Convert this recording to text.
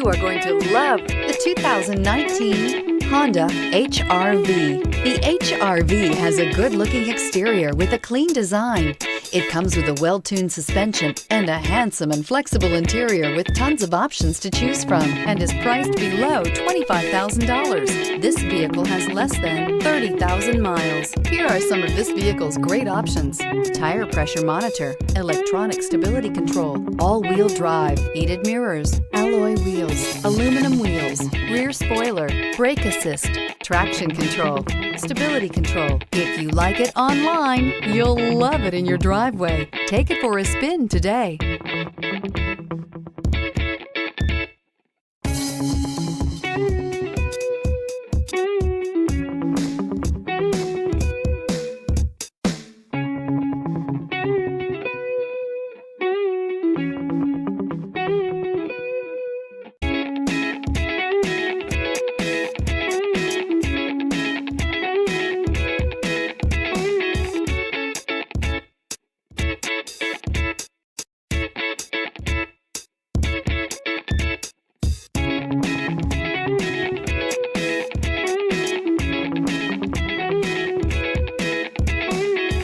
You are going to love the 2019 Honda HR-V. The HR-V has a good-looking exterior with a clean design. It comes with a well-tuned suspension and a handsome and flexible interior with tons of options to choose from and is priced below $25,000. This vehicle has less than 30,000 miles. Here are some of this vehicle's great options: tire pressure monitor, electronic stability control, all-wheel drive, heated mirrors, alloy wheels, aluminum wheels, rear spoiler, brake assist, traction control, stability control. If you like it online, you'll love it in your driveway. Take it for a spin today.